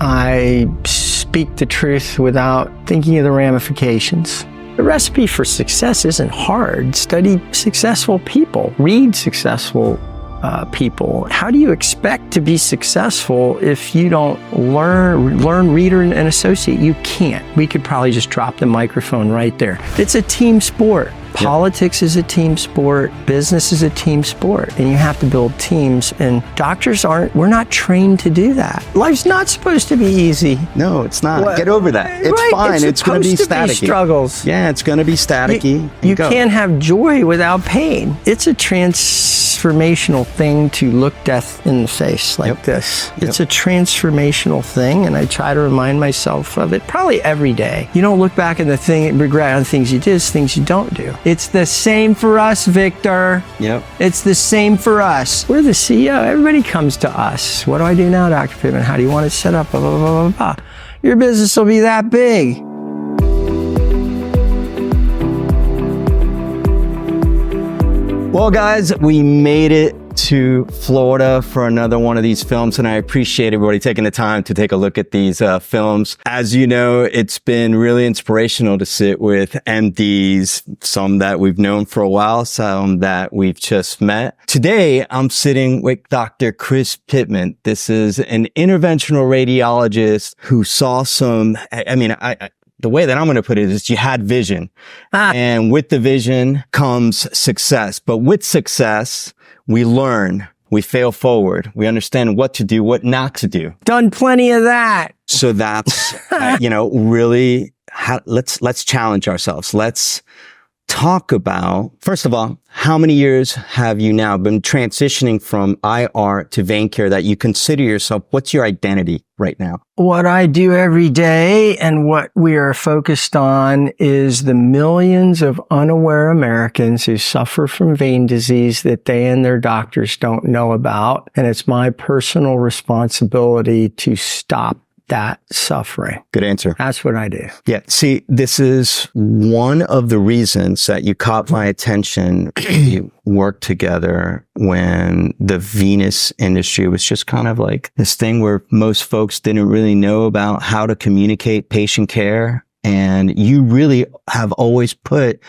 I speak the truth without thinking of the ramifications. The recipe for success isn't hard. Study successful people. Read successful people. How do you expect to be successful if you don't learn, read, and associate? You can't. We could probably just drop the microphone right there. It's a team sport. Politics is a team sport. Business is a team sport. And you have to build teams. And doctors we're not trained to do that. Life's not supposed to be easy. No, it's not. Get over that. It's fine. It's going to be staticky. Struggles. Yeah, it's going to be staticky. You can't have joy without pain. It's a transformational thing to look death in the face like this. It's a transformational thing, and I try to remind myself of it probably every day. You don't look back and regret on things you did, it's things you don't do. It's the same for us, Victor. It's the same for us. We're the CEO. Everybody comes to us. What do I do now, Dr. Pittman? How do you want it set up? Blah, blah, blah, blah, blah. Your business will be that big. Well, guys, we made it to Florida for another one of these films, and I appreciate everybody taking the time to take a look at these films. As you know, it's been really inspirational to sit with MDs, some that we've known for a while, some that we've just met. Today, I'm sitting with Dr. Chris Pittman. This is an interventional radiologist who saw the way that I'm going to put it is you had vision. And with the vision comes success. But with success, we learn, we fail forward, we understand what to do, what not to do. Done plenty of that. So that's, really, let's challenge ourselves. Let's talk about, first of all, how many years have you now been transitioning from IR to vein care that you consider yourself? What's your identity right now? What I do every day and what we are focused on is the millions of unaware Americans who suffer from vein disease that they and their doctors don't know about. And it's my personal responsibility to stop that suffering. Good answer. That's what I do. Yeah. See, this is one of the reasons that you caught my attention. We worked together when the venous industry was just kind of like this thing where most folks didn't really know about how to communicate patient care. And you really have always put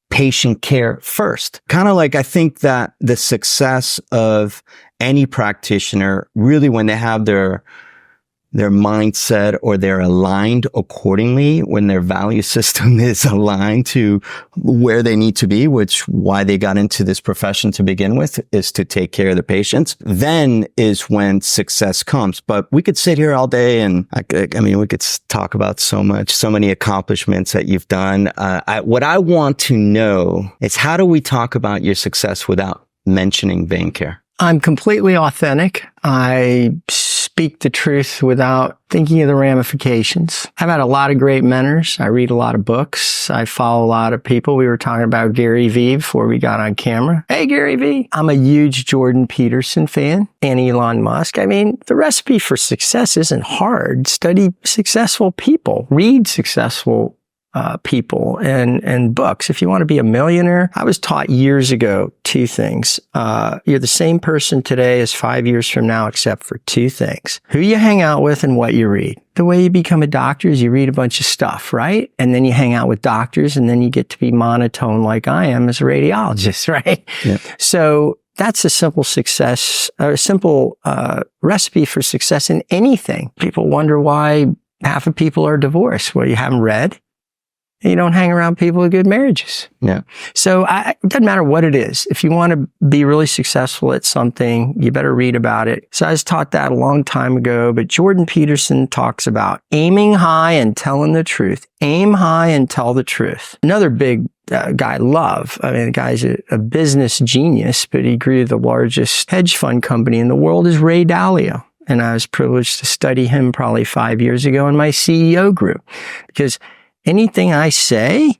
patient care first. Kind of like I think that the success of any practitioner, really when they have their mindset or they're aligned accordingly, when their value system is aligned to where they need to be, which why they got into this profession to begin with is to take care of the patients, then is when success comes. But we could sit here all day and we could talk about so many accomplishments that you've done. What I want to know is how do we talk about your success without mentioning vein care? I'm completely authentic. I speak the truth without thinking of the ramifications. I've had a lot of great mentors. I read a lot of books. I follow a lot of people. We were talking about Gary Vee before we got on camera. Hey, Gary Vee. I'm a huge Jordan Peterson fan and Elon Musk. The recipe for success isn't hard. Study successful people. Read successful people and books. If you want to be a millionaire, I was taught years ago two things. You're the same person today as 5 years from now, except for two things: who you hang out with and what you read. The way you become a doctor is you read a bunch of stuff, right? And then you hang out with doctors, and then you get to be monotone like I am as a radiologist, right? Yeah. So that's a simple recipe for success in anything. People wonder why half of people are divorced. Well, you haven't read. You don't hang around people with good marriages. Yeah. So it doesn't matter what it is. If you want to be really successful at something, you better read about it. So I was taught that a long time ago, but Jordan Peterson talks about aiming high and telling the truth. Aim high and tell the truth. Another big guy I love. The guy's a business genius, but he grew the largest hedge fund company in the world is Ray Dalio. And I was privileged to study him probably 5 years ago in my CEO group, because anything I say,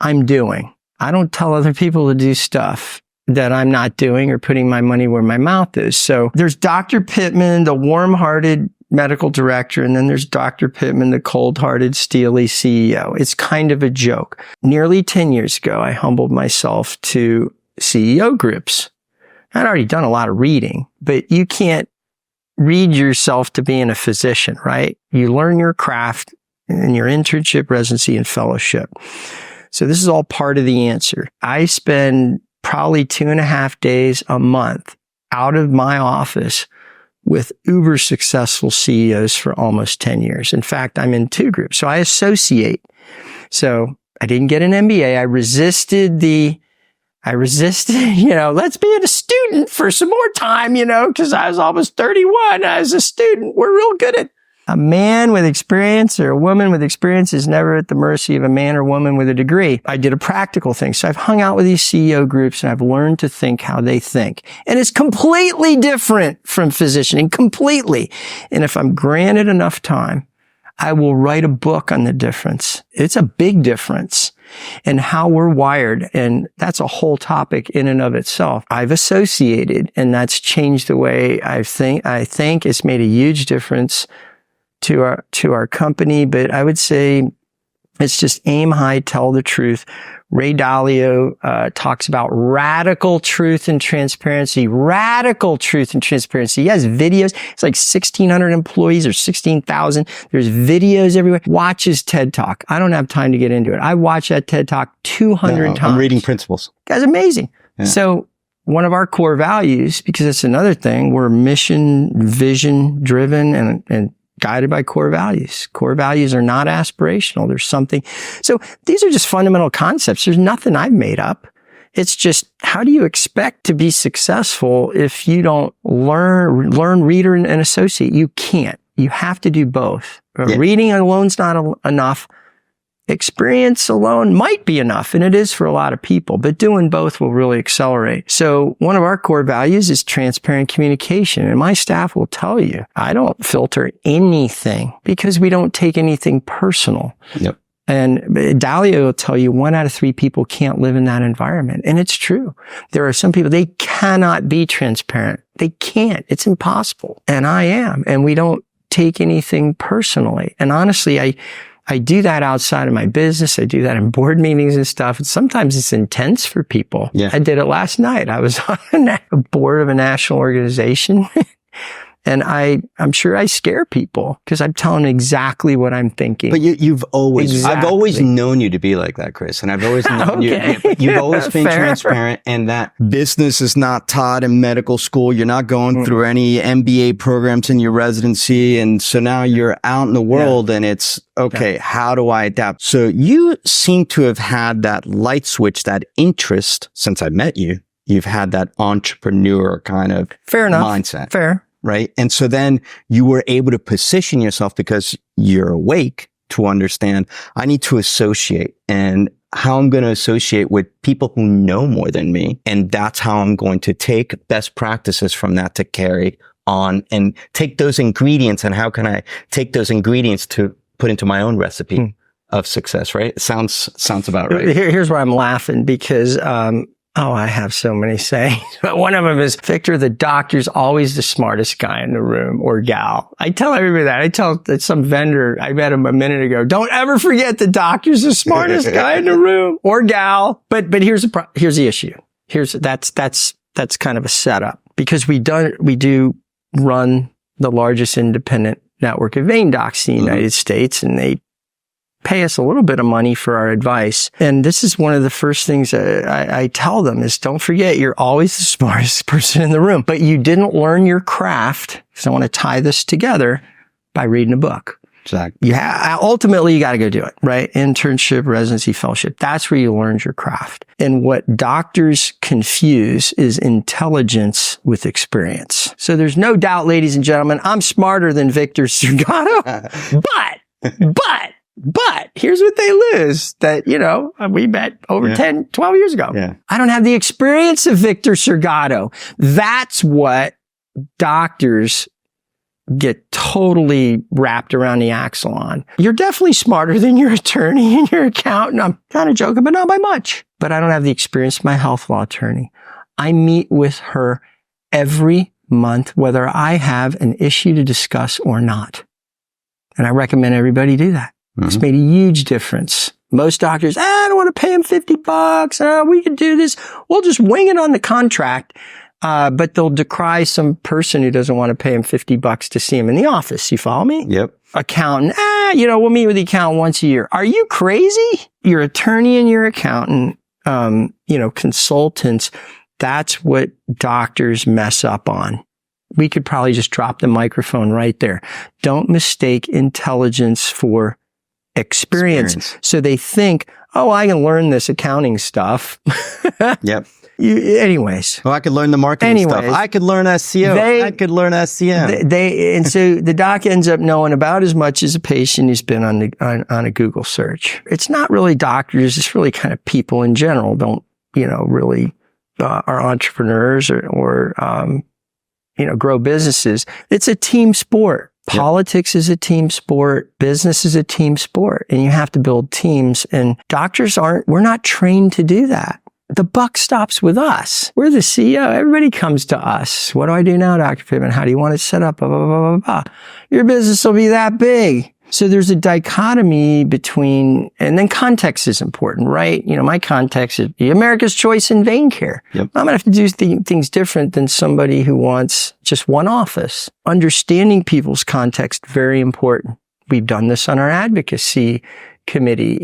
I'm doing. I don't tell other people to do stuff that I'm not doing or putting my money where my mouth is. So there's Dr. Pittman, the warm-hearted medical director, and then there's Dr. Pittman, the cold-hearted, steely CEO. It's kind of a joke. Nearly 10 years ago, I humbled myself to CEO groups. I'd already done a lot of reading, but you can't read yourself to being a physician, right? You learn your craft in your internship, residency, and fellowship. So this is all part of the answer. I spend probably 2.5 days a month out of my office with uber successful CEOs for almost 10 years. In fact, I'm in 2 groups. So I associate. So I didn't get an MBA. I resisted, let's be a student for some more time, because I was almost 31. I was a student. We're real good at a man with experience or a woman with experience is never at the mercy of a man or woman with a degree. I did a practical thing. So I've hung out with these CEO groups and I've learned to think how they think. And it's completely different from physicianing, completely. And if I'm granted enough time, I will write a book on the difference. It's a big difference in how we're wired. And that's a whole topic in and of itself. I've associated, and that's changed the way I think it's made a huge difference to our company. But I would say it's just aim high, tell the truth. Ray Dalio talks about radical truth and transparency. Radical truth and transparency. He has videos. It's like 1,600 employees or 16,000. There's videos everywhere. Watch his TED Talk. I don't have time to get into it. I watched that TED Talk 200 times. I'm reading Principles. Guy's amazing. Yeah. So one of our core values, because it's another thing, we're mission, vision driven and guided by core values. Core values are not aspirational. There's something. So these are just fundamental concepts. There's nothing I've made up. It's just, how do you expect to be successful if you don't learn, read, and associate? You can't. You have to do both. Yeah. Reading alone's not enough. Experience alone might be enough, and it is for a lot of people, but doing both will really accelerate. So one of our core values is transparent communication, and my staff will tell you, I don't filter anything because we don't take anything personal. Yep. And Dalio will tell you 1 out of 3 people can't live in that environment. And it's true. There are some people, they cannot be transparent. They can't. It's impossible. And I am. And we don't take anything personally. And honestly, I do that outside of my business. I do that in board meetings and stuff. And sometimes it's intense for people. Yeah. I did it last night. I was on a board of a national organization. And I'm sure I scare people because I'm telling exactly what I'm thinking. But I've always known you to be like that, Chris. And I've always known you've always been transparent, and that business is not taught in medical school. You're not going through any MBA programs in your residency. And so now you're out in the world and it's, okay, how do I adapt? So you seem to have had that light switch, that interest since I met you. You've had that entrepreneur kind of mindset. Fair. Right. And so then you were able to position yourself because you're awake to understand I need to associate and how I'm going to associate with people who know more than me. And that's how I'm going to take best practices from that to carry on and take those ingredients. And how can I take those ingredients to put into my own recipe of success? Right. It sounds about right. Here's why I'm laughing because, I have so many sayings, but one of them is, Victor, the doctor's always the smartest guy in the room, or gal. I tell everybody that. I tell some vendor, I met him a minute ago, don't ever forget the doctor's the smartest guy in the room, or gal. But here's the issue. That's kind of a setup, because we do run the largest independent network of vein docs in the United States, and they pay us a little bit of money for our advice. And this is one of the first things I tell them is, don't forget, you're always the smartest person in the room, but you didn't learn your craft. So I want to tie this together by reading a book. Exactly. Ultimately, you got to go do it, right? Internship, residency, fellowship. That's where you learn your craft. And what doctors confuse is intelligence with experience. So there's no doubt, ladies and gentlemen, I'm smarter than Victor Surgato, But here's what they lose that, we met over 10, 12 years ago. Yeah. I don't have the experience of Victor Surgato. That's what doctors get totally wrapped around the axle on. You're definitely smarter than your attorney and your accountant. I'm kind of joking, but not by much. But I don't have the experience of my health law attorney. I meet with her every month, whether I have an issue to discuss or not. And I recommend everybody do that. It's made a huge difference. Most doctors, I don't want to pay him $50. We can do this. We'll just wing it on the contract. but they'll decry some person who doesn't want to pay him $50 to see him in the office. You follow me? Yep. Accountant, we'll meet with the accountant once a year. Are you crazy? Your attorney and your accountant, consultants, that's what doctors mess up on. We could probably just drop the microphone right there. Don't mistake intelligence for experience. So they think, I can learn this accounting stuff. Yep. Anyways. Well, I could learn the marketing stuff. I could learn SEO. I could learn SCM. And so the doc ends up knowing about as much as a patient who's been on a Google search. It's not really doctors. It's really kind of people in general don't, really are entrepreneurs or grow businesses. It's a team sport. Politics is a team sport. Business is a team sport. And you have to build teams. And doctors we're not trained to do that. The buck stops with us. We're the CEO. Everybody comes to us. What do I do now, Dr. Pittman? How do you want it set up? Blah, blah, blah, blah, blah. Your business will be that big. So there's a dichotomy between, and then context is important, right? My context is America's choice in vein care. Yep. I'm going to have to do things different than somebody who wants just one office. Understanding people's context, very important. We've done this on our advocacy committee.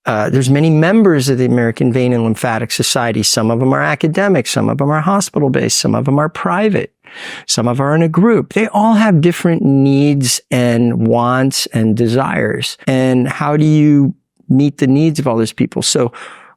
There's many members of the American Vein and Lymphatic Society. Some of them are academic. Some of them are hospital-based. Some of them are private. Some of them are in a group. They all have different needs and wants and desires. And how do you meet the needs of all those people? So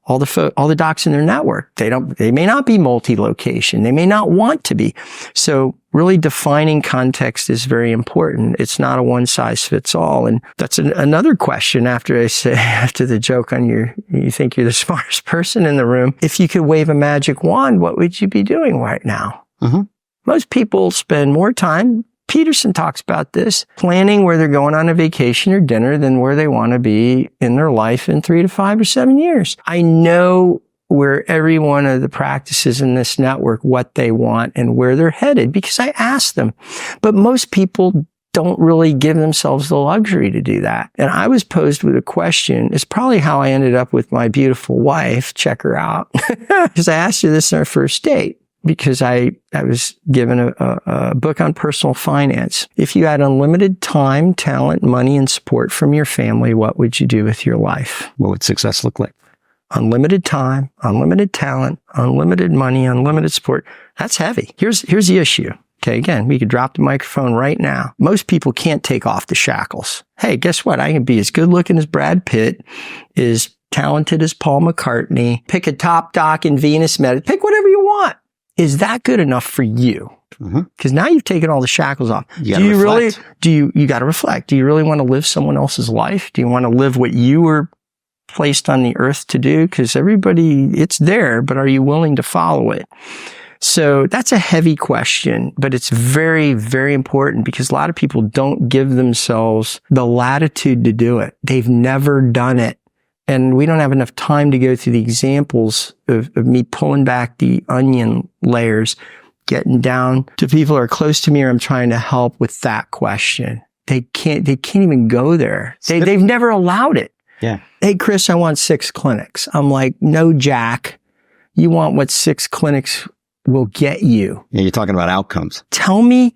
all the docs in their network, they may not be multi-location. They may not want to be. So really defining context is very important. It's not a one size fits all. And that's another question after the joke on you think you're the smartest person in the room. If you could wave a magic wand, what would you be doing right now? Mm-hmm. Most people spend more time, Peterson talks about this, planning where they're going on a vacation or dinner than where they want to be in their life in 3 to 5 or 7 years. I know where every one of the practices in this network, what they want and where they're headed, because I asked them. But most people don't really give themselves the luxury to do that. And I was posed with a question. It's probably how I ended up with my beautiful wife. Check her out. Because I asked her this on our first date. Because I was given a book on personal finance. If you had unlimited time, talent, money, and support from your family, what would you do with your life? What would success look like? Unlimited time, unlimited talent, unlimited money, unlimited support. That's heavy. Here's the issue. Okay, again, we could drop the microphone right now. Most people can't take off the shackles. Hey, guess what? I can be as good looking as Brad Pitt, as talented as Paul McCartney, pick a top doc in venous medicine, pick whatever you want. Is that good enough for you? Because now you've taken all the shackles off. You got to reflect. Do you really want to live someone else's life? Do you want to live what you were placed on the earth to do? Because it's there, but are you willing to follow it? So that's a heavy question, but it's very, very important because a lot of people don't give themselves the latitude to do it. They've never done it. And we don't have enough time to go through the examples of me pulling back the onion layers, getting down to people who are close to me or I'm trying to help with that question. They can't even go there. They've never allowed it. Yeah. Hey, Chris, I want 6 clinics. I'm like, no, Jack, you want what 6 clinics will get you. Yeah, you're talking about outcomes. Tell me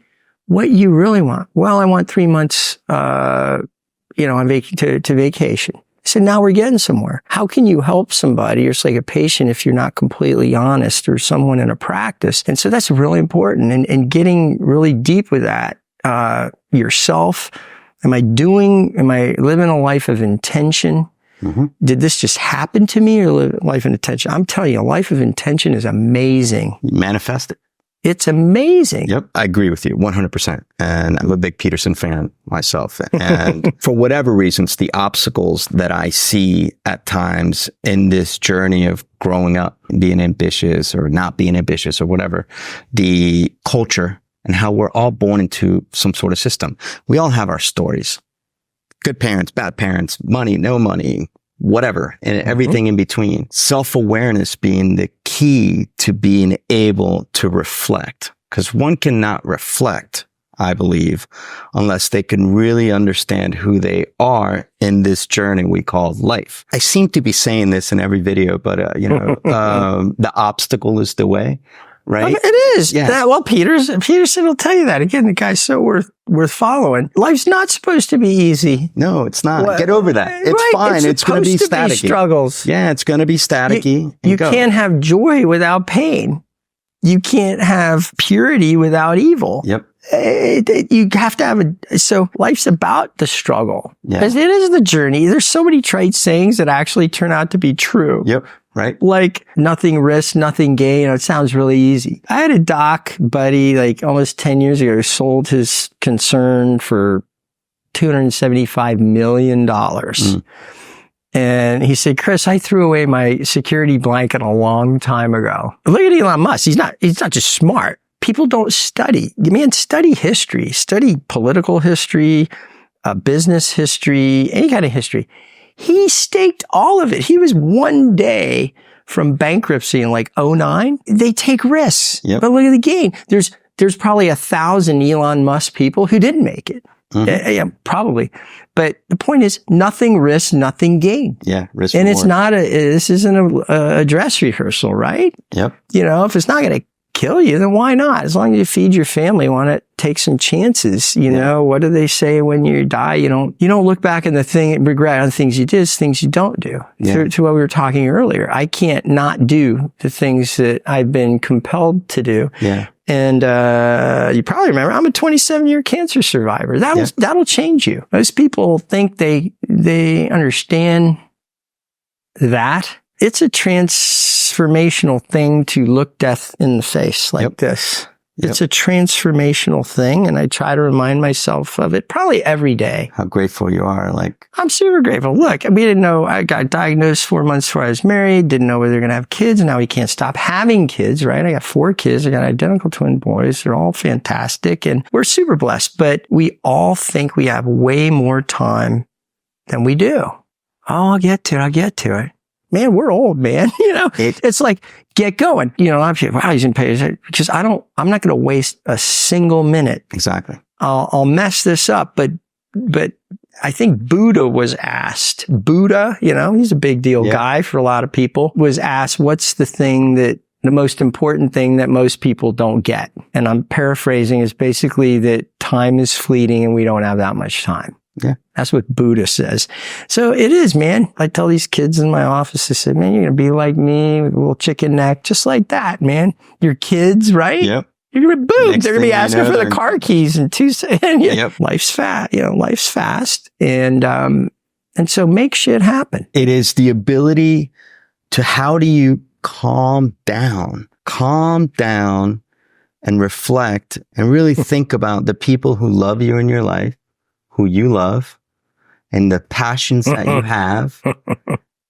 what you really want. Well, I want 3 months, on to vacation. I said, now we're getting somewhere. How can you help somebody, or it's like a patient, if you're not completely honest, or someone in a practice? And so that's really important. And getting really deep with that, yourself. Am I living a life of intention? Mm-hmm. Did this just happen to me, or live a life of intention? I'm telling you, a life of intention is amazing. Manifest it. It's amazing. Yep. I agree with you 100%. And I'm a big Peterson fan myself. And for whatever reasons, the obstacles that I see at times in this journey of growing up, being ambitious or not being ambitious or whatever, the culture and how we're all born into some sort of system. We all have our stories. Good parents, bad parents, money, no money, whatever, and everything in between. Self-awareness being the key to being able to reflect. Because one cannot reflect, I believe, unless they can really understand who they are in this journey we call life. I seem to be saying this in every video, but, the obstacle is the way. right? It is. Yeah. Well, Peterson will tell you that. Again, the guy's so worth following. Life's not supposed to be easy. No, it's not. Get over that. It's fine. It's going to be staticky. Struggles. Yeah, it's going to be staticky. You can't have joy without pain. You can't have purity without evil. Yep. You have to have so life's about the struggle. Yeah. It is the journey. There's so many trite sayings that actually turn out to be true. Yep. Right. Like nothing risk, nothing gain. It sounds really easy. I had a doc buddy like almost 10 years ago who sold his concern for $275 million. And he said, Chris, I threw away my security blanket a long time ago. Look at Elon Musk. He's not just smart. People don't study. Man, study history, study political history, business history, any kind of history. He staked all of it. He was one day from bankruptcy in like 2009. They take risks. Yep. But look at the gain. There's probably 1,000 Elon Musk people who didn't make it. Yeah, probably. But the point is nothing risk, nothing gain. Yeah. Risk and reward. it's not this isn't a dress rehearsal, right? Yep. You know, if it's not going to kill you, then why not? As long as you feed your family, want to take some chances. You know, what do they say when you die? You don't look back and regret on the things you did, it's things you don't do. Yeah. To what we were talking earlier. I can't not do the things that I've been compelled to do. Yeah. And you probably remember, I'm a 27-year cancer survivor. That'll change you. Most people think they understand that. It's a transformational thing to look death in the face like this. It's a transformational thing, and I try to remind myself of it probably every day. How grateful you are. Like, I'm super grateful. Look, we didn't know. I got diagnosed 4 months before I was married. Didn't know whether they're going to have kids, and now we can't stop having kids, right? I got 4 kids. I got identical twin boys. They're all fantastic, and we're super blessed. But we all think we have way more time than we do. Oh, I'll get to it. Man, we're old, man. You know, it's like, get going. You know, I'm like, wow, he's in pain. Because I'm not going to waste a single minute. exactly. I'll mess this up. But I think Buddha was asked, you know, he's a big deal guy for a lot of people, was asked, what's the most important thing that most people don't get? And I'm paraphrasing, is basically that time is fleeting and we don't have that much time. Yeah. That's what Buddha says. So it is, man. I tell these kids in my office, I said, man, you're going to be like me with a little chicken neck, just like that, man. Your kids, right? Yep. You're going to boom. They're going to be asking for the they're... car keys in 2 seconds. Yep. Life's fast, life's fast. And so make shit happen. It is the ability to, how do you calm down and reflect and really think about the people who love you in your life, who you love, and the passions that you have,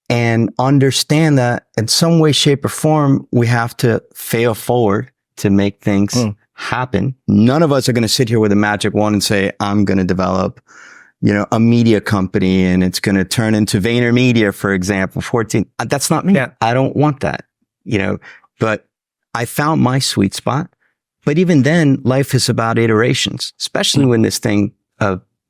and understand that in some way, shape, or form, we have to fail forward to make things happen. None of us are going to sit here with a magic wand and say, I'm going to develop, a media company and it's going to turn into VaynerMedia, for example, 14. That's not me. Yeah. I don't want that, but I found my sweet spot. But even then, life is about iterations, especially when this thing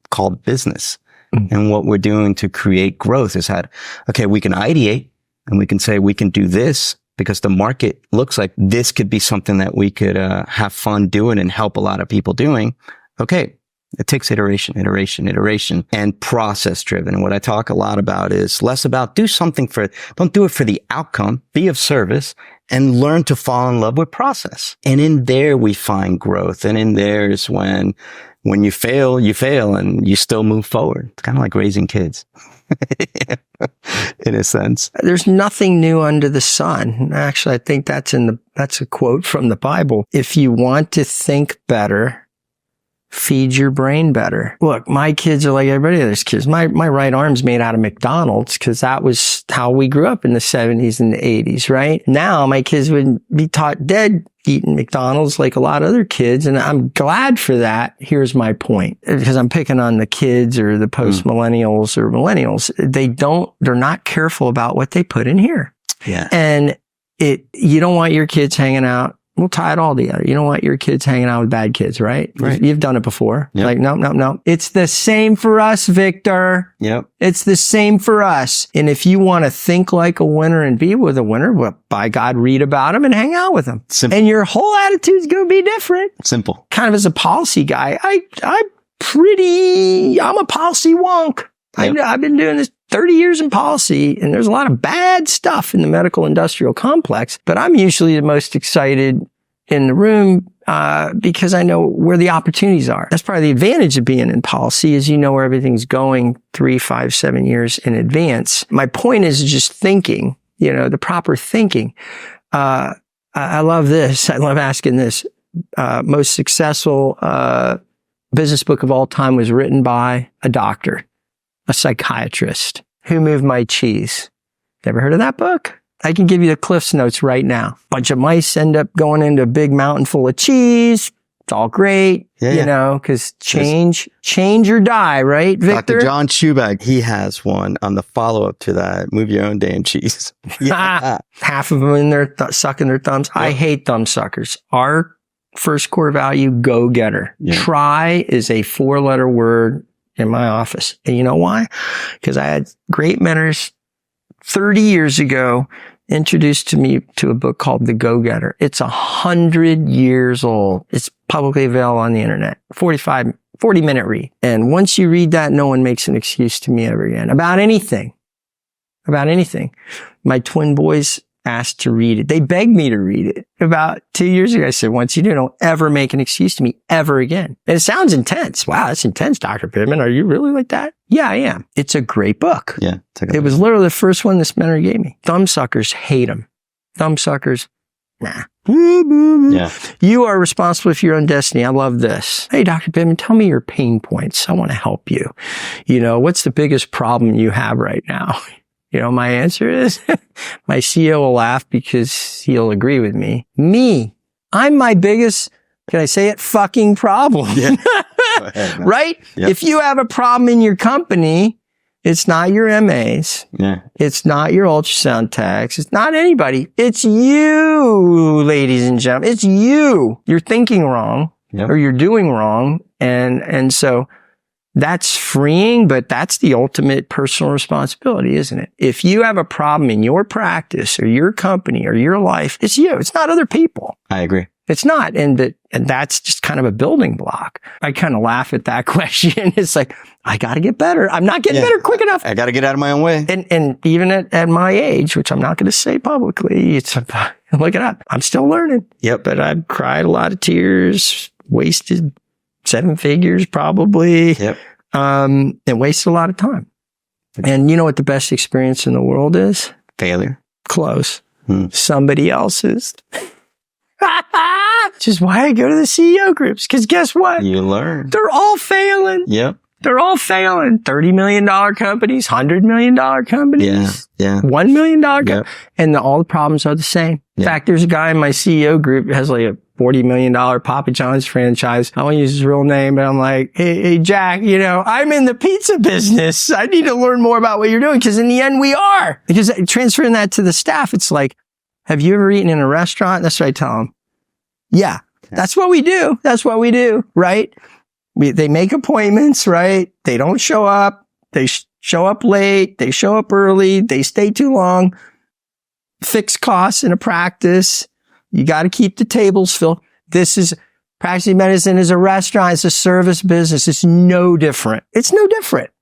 called business. And what we're doing to create growth is that, okay, we can ideate and we can say we can do this because the market looks like this could be something that we could have fun doing and help a lot of people doing. Okay, it takes iteration, and process driven. And what I talk a lot about is less about don't do it for the outcome, be of service, and learn to fall in love with process. And in there we find growth. And in there is when you fail and you still move forward. It's kind of like raising kids in a sense. There's nothing new under the sun. Actually, I think that's a quote from the Bible. If you want to think better, feed your brain better. Look, my kids are like everybody else's kids. My right arm's made out of McDonald's because that was how we grew up in the 70s and the 80s, right? Now my kids would be taught dead eating McDonald's like a lot of other kids, and I'm glad for that. Here's my point, because I'm picking on the kids or the post-millennials or millennials. They're not careful about what they put in here. Yeah. And you don't want your kids hanging out we'll tie it all together. You don't want your kids hanging out with bad kids, right? Right. You've done it before. Yep. Like, no. It's the same for us, Victor. Yep. It's the same for us. And if you want to think like a winner and be with a winner, well, by God, read about them and hang out with them. Simple. And your whole attitude's going to be different. Simple. Kind of as a policy guy, I'm a policy wonk. Yep. I've been doing this 30 years in policy, and there's a lot of bad stuff in the medical industrial complex, but I'm usually the most excited in the room because I know where the opportunities are. That's probably the advantage of being in policy is you know where everything's going 3, 5, 7 years in advance. My point is just thinking, the proper thinking. I love this. I love asking this. Most successful business book of all time was written by a doctor, a psychiatrist. Who Moved My Cheese? Ever heard of that book? I can give you the Cliff's Notes right now. Bunch of mice end up going into a big mountain full of cheese. It's all great, because change or die, right, Victor? Dr. John Schubach, he has one on the follow-up to that. Move your own damn cheese. Half of them in there sucking their thumbs. Yep. I hate thumb suckers. Our first core value, go-getter. Yep. Try is a 4-letter word in my office. And you know why? Because I had great mentors 30 years ago introduced to me to a book called The Go-Getter. It's 100 years old. It's publicly available on the internet. 40-minute read. And once you read that, no one makes an excuse to me ever again. About anything. My twin boys asked to read it. They begged me to read it. About 2 years ago, I said, once you do, don't ever make an excuse to me ever again. And it sounds intense. Wow, that's intense, Dr. Pittman. Are you really like that? Yeah, I am. It's a great book. Yeah. It was literally the first one this mentor gave me. Thumbsuckers hate them. Thumbsuckers, nah. Yeah. You are responsible for your own destiny. I love this. Hey, Dr. Pittman, tell me your pain points. I want to help you. What's the biggest problem you have right now? My answer is my CEO will laugh because he'll agree with me. I'm my biggest, can I say it, fucking problem. Yeah. Go ahead, man. Right? Yep. If you have a problem in your company, it's not your MAs. Yeah. It's not your ultrasound techs. It's not anybody. It's you, ladies and gentlemen. It's you. You're thinking wrong or you're doing wrong. And so that's freeing, but that's the ultimate personal responsibility, isn't it? If you have a problem in your practice or your company or your life, it's you. It's not other people. I agree. It's not. And that's just kind of a building block. I kind of laugh at that question. It's like, I got to get better. I'm not getting better quick enough. I got to get out of my own way. And even at my age, which I'm not going to say publicly, look it up. I'm still learning. Yep. But I've cried a lot of tears, wasted 7 figures probably. Yep. And wasted a lot of time. And you know what the best experience in the world is? Failure. Close. Somebody else's. Which is why I go to the CEO groups. Because guess what? You learn. They're all failing. Yep. They're all failing. $30 million companies, $100 million companies. Yeah. $1 million companies. And all the problems are the same. In fact, there's a guy in my CEO group who has like a $40 million Papa John's franchise. I won't use his real name, but I'm like, hey, Jack, I'm in the pizza business. I need to learn more about what you're doing. Because in the end, we are. Because transferring that to the staff, it's like, have you ever eaten in a restaurant? That's what I tell them. Yeah, that's what we do. That's what we do, right? They make appointments, right? They don't show up. They show up late. They show up early. They stay too long. Fixed costs in a practice. You got to keep the tables filled. Practicing medicine is a restaurant. It's a service business. It's no different.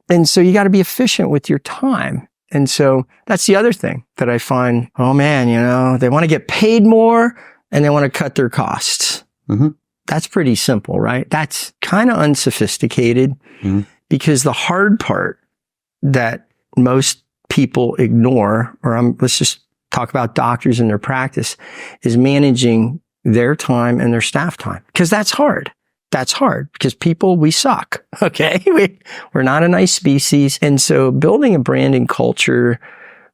And so you got to be efficient with your time. And so that's the other thing that I find, oh man, they want to get paid more and they want to cut their costs. Mm-hmm. That's pretty simple, right? That's kind of unsophisticated because the hard part that most people ignore, let's just talk about doctors and their practice, is managing their time and their staff time. Because that's hard. That's hard because people, we suck. Okay. We're not a nice species. And so building a brand and culture,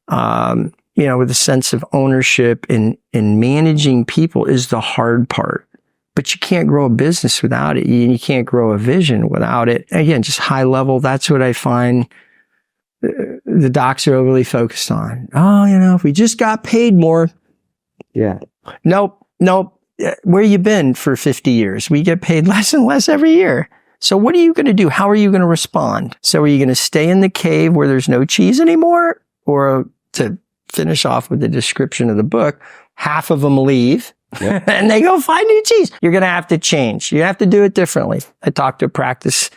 with a sense of ownership and managing people is the hard part. But you can't grow a business without it. You can't grow a vision without it. Again, just high level. That's what I find the docs are overly focused on. Oh, if we just got paid more. Yeah. Nope. where you been for 50 years? We get paid less and less every year. So what are you going to do? How are you going to respond? So are you going to stay in the cave where there's no cheese anymore? Or to finish off with the description of the book, half of them leave. Yep. And they go find new cheese. You're going to have to change. You have to do it differently. I talked to a practice,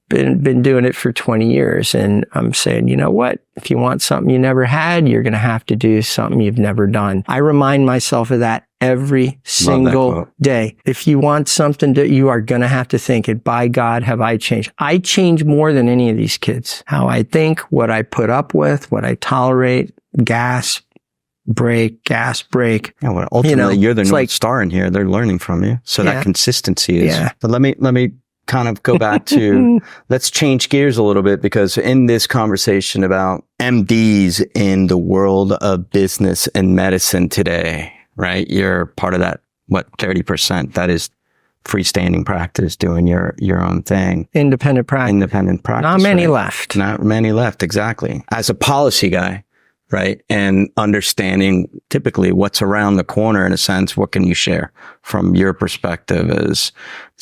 been doing it for 20 years. And I'm saying, you know what? If you want something you never had, you're going to have to do something you've never done. I remind myself of that every single day. If you want something you are going to have to think it. By God, have I changed? I change more than any of these kids. How I think, what I put up with, what I tolerate, gas, break, gas, break. Yeah, well, ultimately, you're the North Star in here. They're learning from you. So that consistency is, but let me kind of go back to, let's change gears a little bit, because in this conversation about MDs in the world of business and medicine today, right? You're part of that, 30% that is freestanding practice, doing your own thing. Independent practice. Not many left. Not many left, exactly. As a policy guy, right? And understanding typically what's around the corner, in a sense, what can you share from your perspective? Is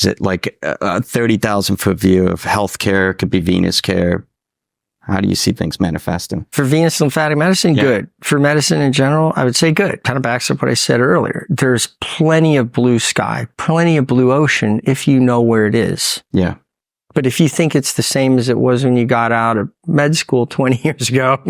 it like a 30,000 foot view of healthcare? It could be venous care. How do you see things manifesting? For venous lymphatic medicine, good. For medicine in general, I would say good. Kind of backs up what I said earlier. There's plenty of blue sky, plenty of blue ocean if you know where it is. Yeah. But if you think it's the same as it was when you got out of med school 20 years ago,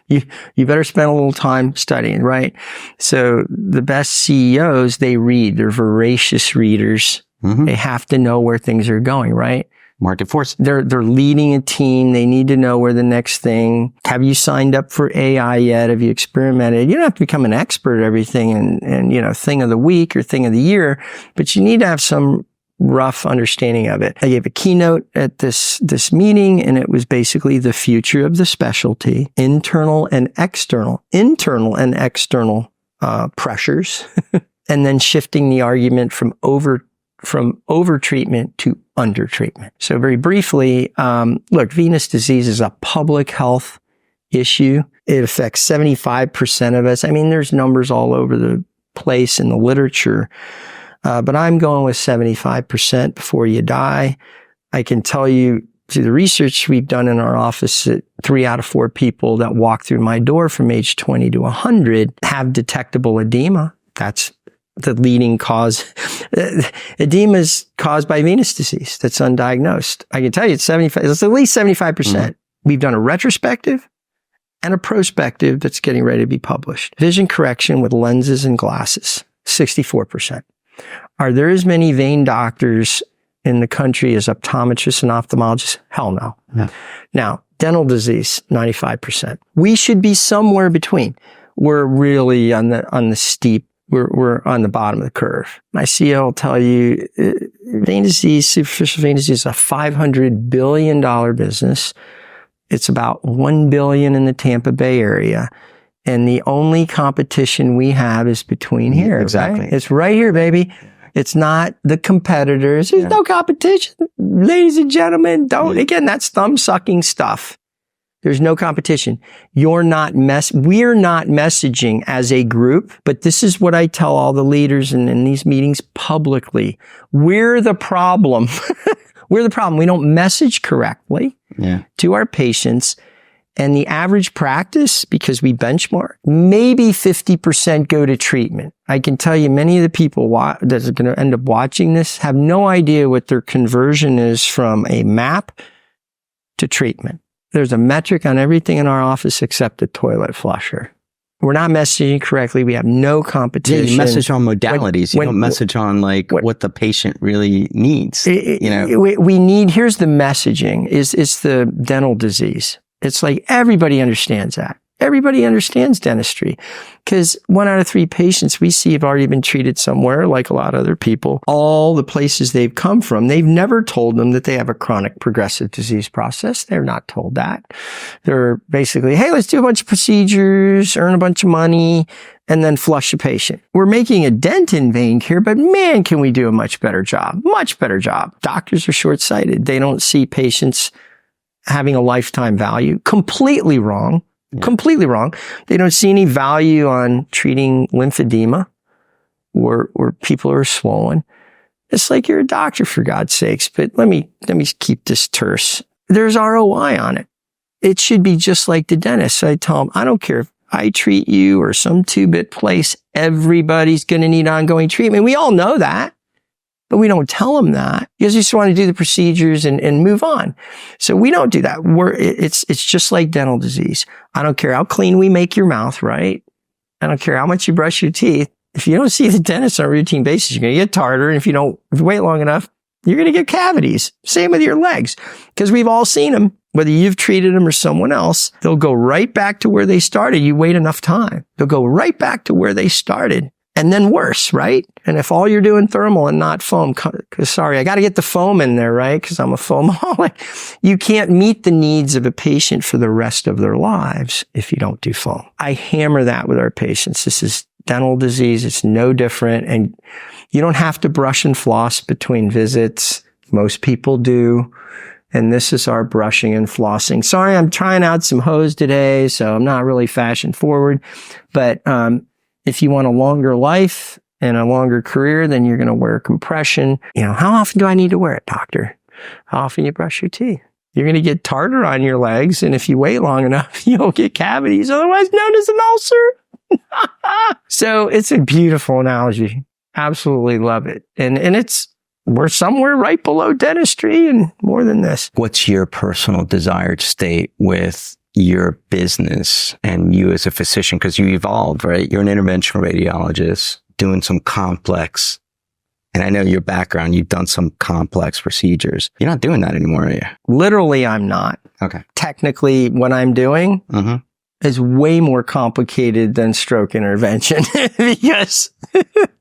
you better spend a little time studying, right? So the best CEOs, they read. They're voracious readers. Mm-hmm. They have to know where things are going, right? Market force. They're leading a team. They need to know where the next thing. Have you signed up for AI yet? Have you experimented? You don't have to become an expert at everything and thing of the week or thing of the year, but you need to have some rough understanding of it. I gave a keynote at this meeting, and it was basically the future of the specialty, internal and external pressures, and then shifting the argument from over treatment to under treatment. So very briefly, look, venous disease is a public health issue. It affects 75% of us. I mean, there's numbers all over the place in the literature. But I'm going with 75% before you die. I can tell you through the research we've done in our office that 3 out of 4 people that walk through my door from age 20 to 100 have detectable edema. That's the leading cause. Edema is caused by venous disease that's undiagnosed. I can tell you it's at least 75%. Mm-hmm. We've done a retrospective and a prospective that's getting ready to be published. Vision correction with lenses and glasses, 64%. Are there as many vein doctors in the country as optometrists and ophthalmologists? Hell no. Yeah. Now, dental disease, 95%. We should be somewhere between. We're really on the steep. We're on the bottom of the curve. My CEO will tell you, vein disease, superficial vein disease is a $500 billion business. It's about $1 billion in the Tampa Bay area. And the only competition we have is between here. Exactly. Right? It's right here, baby. It's not the competitors. There's no competition. Ladies and gentlemen, again, that's thumb-sucking stuff. There's no competition. We're not messaging as a group, but this is what I tell all the leaders in these meetings publicly. We're the problem. We're the problem. We don't message correctly to our patients. And the average practice, because we benchmark, maybe 50% go to treatment. I can tell you many of the people that are going to end up watching this have no idea what their conversion is from a map to treatment. There's a metric on everything in our office except the toilet flusher. We're not messaging correctly. We have no competition. Yeah, you message on modalities. You don't message on what the patient really needs. We need, here's the messaging, it's the dental disease. It's like everybody understands that. Everybody understands dentistry because 1 out of 3 patients we see have already been treated somewhere, like a lot of other people. All the places they've come from, they've never told them that they have a chronic progressive disease process. They're not told that. They're basically, hey, let's do a bunch of procedures, earn a bunch of money, and then flush a patient. We're making a dent in vein care, but man, can we do a much better job. Much better job. Doctors are short-sighted. They don't see patients having a lifetime value. Completely wrong. Yeah. Completely wrong. They don't see any value on treating lymphedema. where people are swollen. It's like you're a doctor, for God's sakes, but let me keep this terse. There's ROI on it. It should be just like the dentist. So I tell them, I don't care if I treat you or some two-bit place, everybody's going to need ongoing treatment. We all know that, but we don't tell them that because we just want to do the procedures and move on. So we don't do that. It's just like dental disease. I don't care how clean we make your mouth, right? I don't care how much you brush your teeth. If you don't see the dentist on a routine basis, you're going to get tartar. And if you wait long enough, you're going to get cavities. Same with your legs, because we've all seen them. Whether you've treated them or someone else, they'll go right back to where they started. You wait enough time. They'll go right back to where they started, and then worse, right? And if all you're doing thermal and not foam, because sorry, I got to get the foam in there, right? Because I'm a foamaholic. You can't meet the needs of a patient for the rest of their lives if you don't do foam. I hammer that with our patients. This is dental disease. It's no different. And you don't have to brush and floss between visits. Most people do. And this is our brushing and flossing. Sorry, I'm trying out some hose today, so I'm not really fashion forward. But if you want a longer life and a longer career, then you're going to wear compression. How often do I need to wear it, doctor? How often you brush your teeth? You're going to get tartar on your legs. And if you wait long enough, you'll get cavities, otherwise known as an ulcer. So it's a beautiful analogy. Absolutely love it. And we're somewhere right below dentistry and more than this. What's your personal desired state with your business and you as a physician? Because you evolved, right? You're an interventional radiologist doing some complex, and I know your background, you've done some complex procedures. You're not doing that anymore, are you? Literally, I'm not. Okay. Technically, what I'm doing is way more complicated than stroke intervention because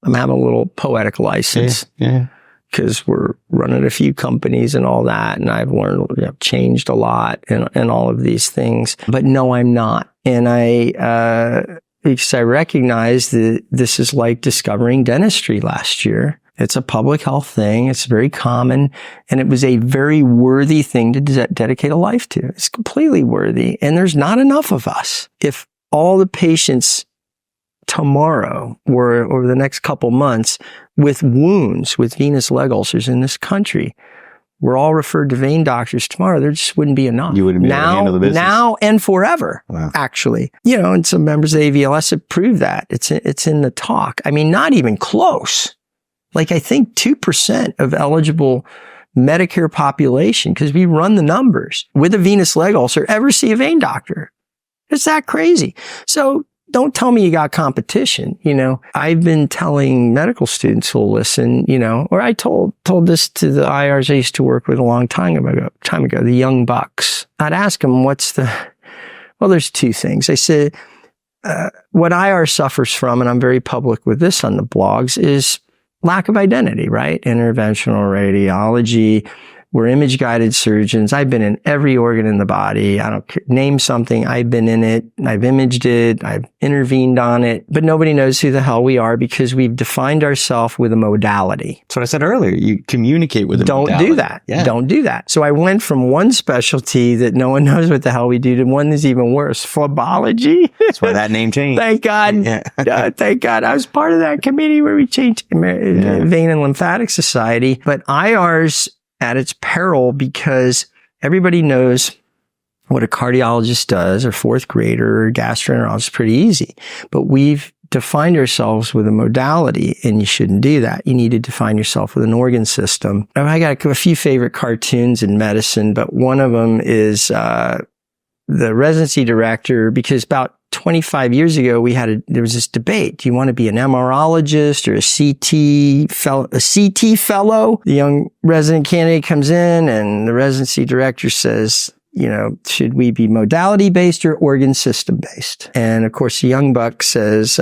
I'm having a little poetic license. Yeah. Because we're running a few companies and all that. And I've learned, changed a lot and all of these things. But no, I'm not. And because I recognize that this is like discovering dentistry last year. It's a public health thing. It's very common. And it was a very worthy thing to dedicate a life to. It's completely worthy. And there's not enough of us. If all the patients tomorrow or over the next couple months with wounds, with venous leg ulcers in this country, we're all referred to vein doctors tomorrow, there just wouldn't be enough. You wouldn't be able to handle the business. Now and forever, actually. And some members of AVLS have proved that. It's in the talk. I mean, not even close. Like I think 2% of eligible Medicare population, because we run the numbers, with a venous leg ulcer ever see a vein doctor. It's that crazy. So don't tell me you got competition. I've been telling medical students who'll listen, or I told this to the IRs I used to work with a long time ago, the young bucks. I'd ask them, there's two things. I said, what IR suffers from, and I'm very public with this on the blogs, is lack of identity, right? Interventional radiology. We're image-guided surgeons. I've been in every organ in the body. I don't care. Name something. I've been in it. I've imaged it. I've intervened on it. But nobody knows who the hell we are because we've defined ourselves with a modality. That's what I said earlier. You communicate with a modality. Don't do that. Yeah. Don't do that. So I went from one specialty that no one knows what the hell we do to one that's even worse, phlebology. That's why that name changed. Thank God. Yeah. Thank God. I was part of that committee where we changed Vein and Lymphatic Society. But IR's at its peril because everybody knows what a cardiologist does or fourth grader or gastroenterologist, pretty easy. But we've defined ourselves with a modality and you shouldn't do that. You need to define yourself with an organ system. I got a few favorite cartoons in medicine, but one of them is the residency director, because about 25 years ago, there was this debate. Do you want to be an MRologist or a CT fellow? The young resident candidate comes in and the residency director says, should we be modality based or organ system based? And of course, the young buck says,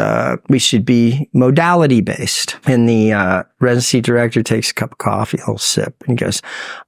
we should be modality based. And the residency director takes a cup of coffee, a little sip, and goes,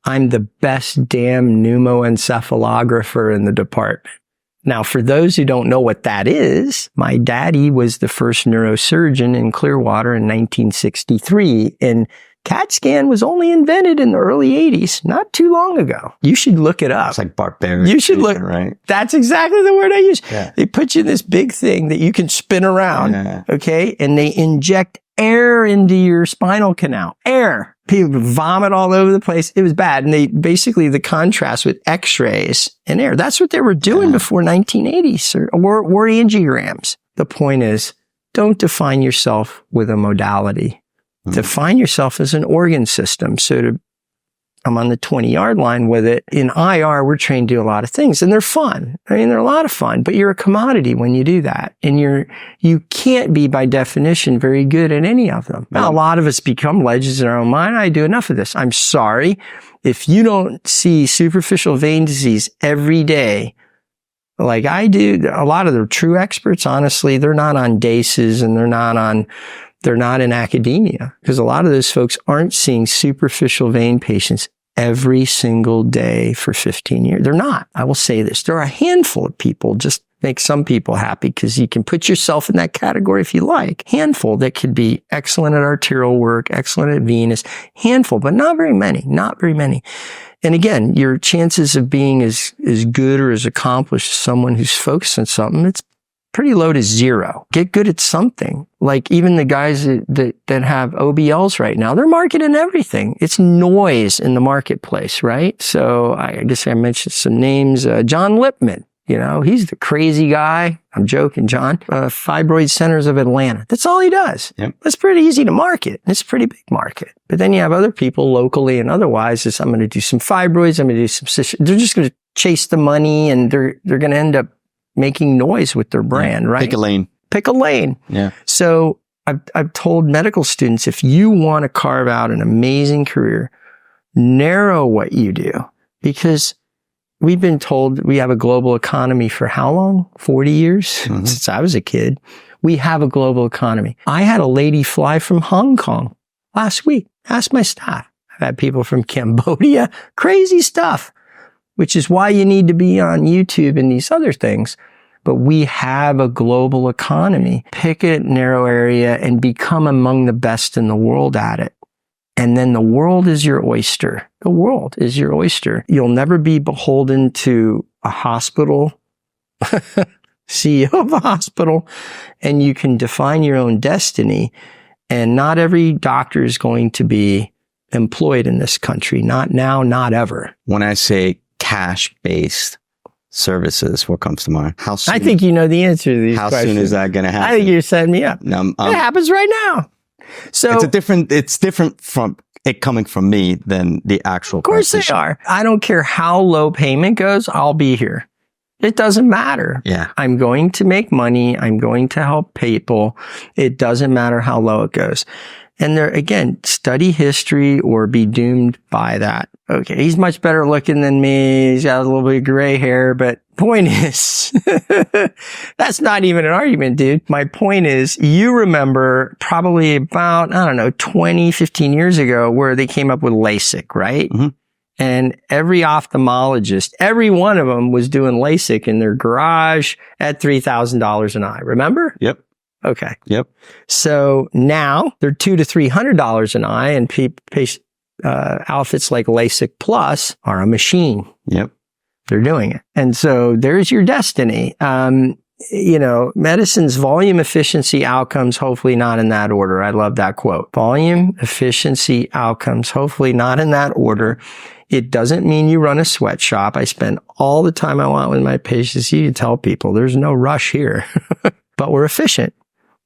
I'm the best damn pneumoencephalographer in the department. Now, for those who don't know what that is, my daddy was the first neurosurgeon in Clearwater in 1963. And CAT scan was only invented in the early 80s, not too long ago. You should look it up. It's like barbaric. You should look, right? That's exactly the word I use. Yeah. They put you in this big thing that you can spin around, okay? And they inject air into your spinal canal. Air. People vomit all over the place. It was bad. And they basically, the contrast with x-rays and air. That's what they were doing before 1980s or angiograms. The point is, don't define yourself with a modality. Define yourself as an organ system. So I'm on the 20-yard line with it. In IR, we're trained to do a lot of things, and they're fun. I mean, they're a lot of fun, but you're a commodity when you do that. And you can't be, by definition, very good at any of them. Now, a lot of us become legends in our own mind. I do enough of this. I'm sorry. If you don't see superficial vein disease every day, like I do, a lot of the true experts, honestly, they're not on DACEs and they're not in academia, because a lot of those folks aren't seeing superficial vein patients every single day for 15 years. They're not. I will say this. There are a handful of people, just make some people happy, because you can put yourself in that category if you like. Handful that could be excellent at arterial work, excellent at venous. Handful, but not very many. Not very many. And again, your chances of being as good or as accomplished as someone who's focused on something, it's pretty low to zero. Get good at something. Like even the guys that have OBLs right now, they're marketing everything. It's noise in the marketplace, right? So I guess I mentioned some names. John Lipman, he's the crazy guy. I'm joking, John. Fibroid Centers of Atlanta. That's all he does. Yep. That's pretty easy to market. It's a pretty big market. But then you have other people locally and otherwise. I'm going to do some fibroids. I'm going to do some. They're just going to chase the money, and they're going to end up making noise with their brand, right? Pick a lane. Yeah. So I've told medical students, if you want to carve out an amazing career, narrow what you do, because we've been told we have a global economy for how long? 40 years? Since I was a kid. We have a global economy. I had a lady fly from Hong Kong last week. Ask my staff. I've had people from Cambodia. Crazy stuff. Which is why you need to be on YouTube and these other things. But we have a global economy. Pick a narrow area and become among the best in the world at it. And then the world is your oyster. The world is your oyster. You'll never be beholden to a hospital, CEO of a hospital, and you can define your own destiny. And not every doctor is going to be employed in this country. Not now, not ever. When I say cash-based services, what comes to mind? How soon? I think you know the answer to these questions. How soon is that going to happen? I think you're setting me up. It happens right now. So it's different from it coming from me than the actual. Of course they are. I don't care how low payment goes. I'll be here. It doesn't matter. Yeah. I'm going to make money. I'm going to help people. It doesn't matter how low it goes. And there, again, study history or be doomed by that. Okay, he's much better looking than me. He's got a little bit of gray hair, but point is, that's not even an argument, dude. My point is, you remember probably about, 15 years ago where they came up with LASIK, right? Mm-hmm. And every ophthalmologist, every one of them was doing LASIK in their garage at $3,000 an eye. Remember? Yep. Okay. Yep. So now they're $200 to $300 an eye, and outfits like LASIK Plus are a machine. Yep. They're doing it. And so there's your destiny. Medicine's volume, efficiency, outcomes, hopefully not in that order. I love that quote. Volume, efficiency, outcomes, hopefully not in that order. It doesn't mean you run a sweatshop. I spend all the time I want with my patients. You can tell people there's no rush here, but we're efficient.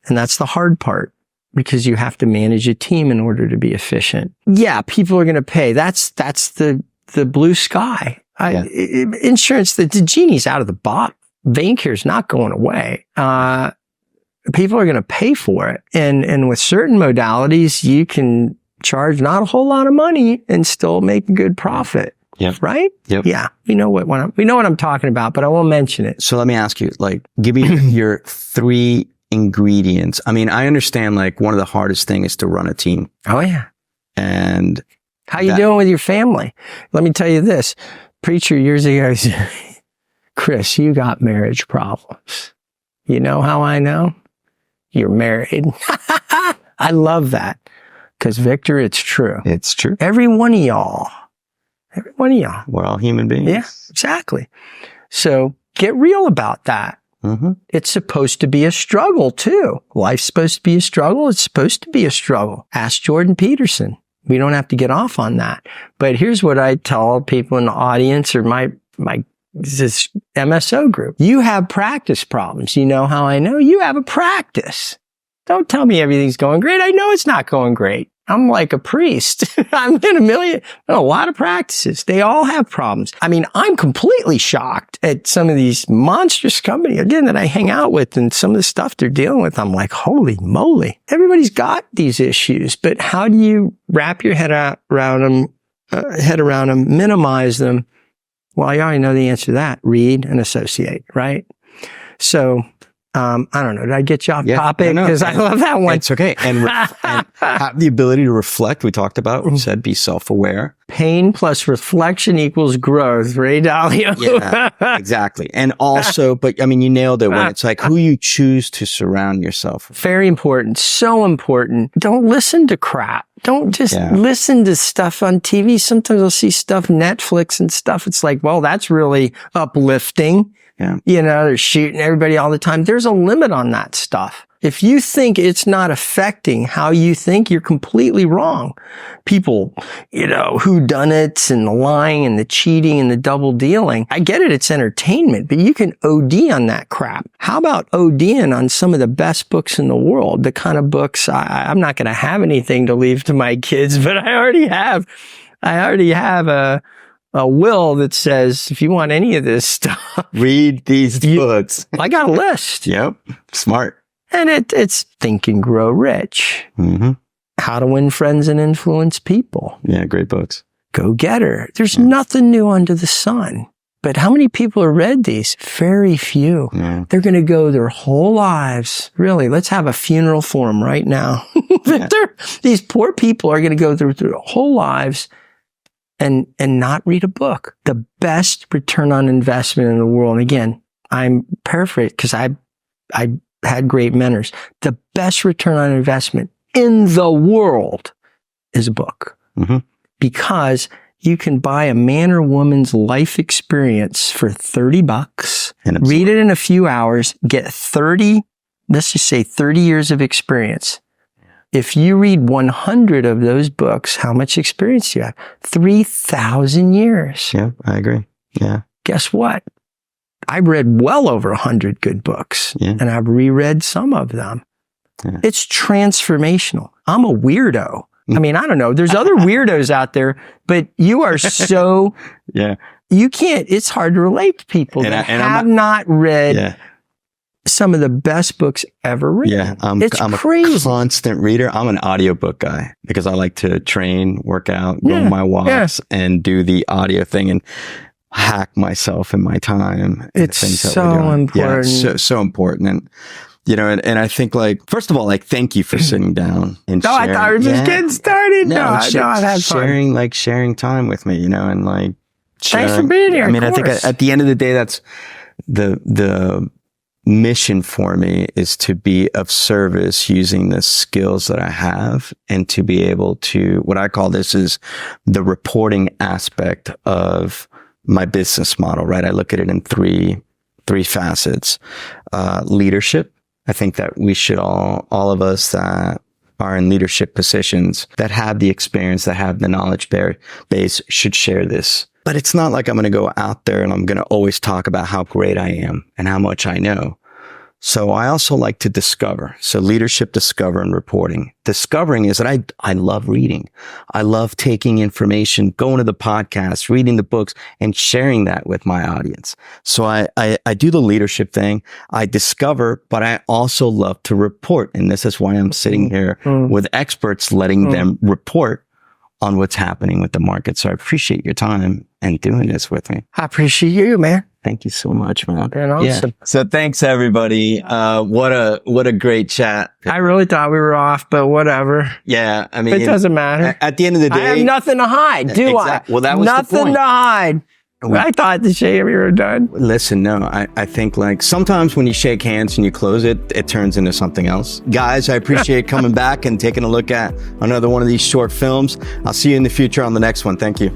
And that's the hard part, because you have to manage a team in order to be efficient. Yeah, people are going to pay. That's the blue sky. Insurance, the genie's out of the bottle. Vein care is not going away. People are going to pay for it. And with certain modalities, you can charge not a whole lot of money and still make a good profit. Yep. Right? Yep. Yeah. We know what I'm talking about, but I won't mention it. So let me ask you, give me your 3 ingredients. I mean, I understand one of the hardest things is to run a team. Oh yeah. And how you doing with your family? Let me tell you this. Preacher years ago said, Chris, you got marriage problems. You know how I know? You're married. I love that. Because Victor, it's true. It's true. Every one of y'all. We're all human beings. Yeah, exactly. So get real about that. Mm-hmm. It's supposed to be a struggle too. Life's supposed to be a struggle. It's supposed to be a struggle. Ask Jordan Peterson. We don't have to get off on that. But here's what I tell people in the audience or my this MSO group. You have practice problems. You know how I know? You have a practice. Don't tell me everything's going great. I know it's not going great. I'm like a priest. I'm in a lot of practices. They all have problems. I mean, I'm completely shocked at some of these monstrous companies, again, that I hang out with and some of the stuff they're dealing with. I'm like, holy moly. Everybody's got these issues, but how do you wrap your head around them, minimize them? Well, you already know the answer to that. Read and associate, right? So, I don't know. Did I get you off topic? Because I love that one. It's okay. And have the ability to reflect. We talked about, we said, be self-aware. Pain plus reflection equals growth. Ray Dalio. Yeah, exactly. And also, but I mean, you nailed it when it's like who you choose to surround yourself with. Very important. So important. Don't listen to crap. Don't just listen to stuff on TV. Sometimes I'll see stuff, Netflix and stuff. It's like, well, that's really uplifting. Yeah. You know, they're shooting everybody all the time. There's a limit on that stuff. If you think it's not affecting how you think, you're completely wrong. People, you know, whodunits and the lying and the cheating and the double dealing. I get it. It's entertainment, but you can OD on that crap. How about ODing on some of the best books in the world? The kind of books I'm not going to have anything to leave to my kids, but I already have a will that says, if you want any of this stuff, read these books. I got a list. Yep. Smart. And it's Think and Grow Rich. Mm-hmm. How to Win Friends and Influence People. Yeah, great books. Go Getter. There's nothing new under the sun. But how many people have read these? Very few. Yeah. They're going to go their whole lives. Really, let's have a funeral for them right now. These poor people are going to go through their whole lives and not read a book. The best return on investment in the world. And again, I'm paraphrasing because I had great mentors. The best return on investment in the world is a book. Mm-hmm. Because you can buy a man or woman's life experience for $30, read it in a few hours, get 30, let's just say 30 years of experience. If you read 100 of those books, how much experience do you have? 3,000 years. Yeah, I agree. Yeah. Guess what? I've read well over 100 good books, and I've reread some of them. Yeah. It's transformational. I'm a weirdo. I mean, I don't know. There's other weirdos out there, but you are so, you can't, it's hard to relate to people that have not read some of the best books ever written. Yeah, I'm crazy. A constant reader. I'm an audiobook guy because I like to train, work out, go on my walks, and do the audio thing and hack myself in my time. It's so important. Yeah, so important. And, you know, and I think, like, first of all, like, thank you for sitting down and sharing. I thought we were just getting started. No, I've had fun. Sharing time with me, you know, and like, thanks for being here. I mean, I think at the end of the day, that's the mission for me is to be of service using the skills that I have and to be able to, what I call this is the reporting aspect of my business model, right? I look at it in three facets. Leadership. I think that we should all of us that are in leadership positions that have the experience, that have the knowledge base should share this. But it's not like I'm going to go out there and I'm going to always talk about how great I am and how much I know. So I also like to discover. So leadership, discover, and reporting. Discovering is that I love reading. I love taking information, going to the podcast, reading the books, and sharing that with my audience. So I do the leadership thing. I discover, but I also love to report. And this is why I'm sitting here with experts, letting them report on what's happening with the market. So I appreciate your time and doing this with me. I appreciate you, man. Thank you so much, man. Man, awesome. Yeah. So thanks, everybody. What a great chat. I really thought we were off, but whatever. Yeah, I mean, it doesn't matter. At the end of the day, I have nothing to hide, do I? Well, that was nothing the point. to hide. I thought the shake we were done. Listen, no, I think like sometimes when you shake hands and you close it, it turns into something else. Guys, I appreciate coming back and taking a look at another one of these short films. I'll see you in the future on the next one. Thank you.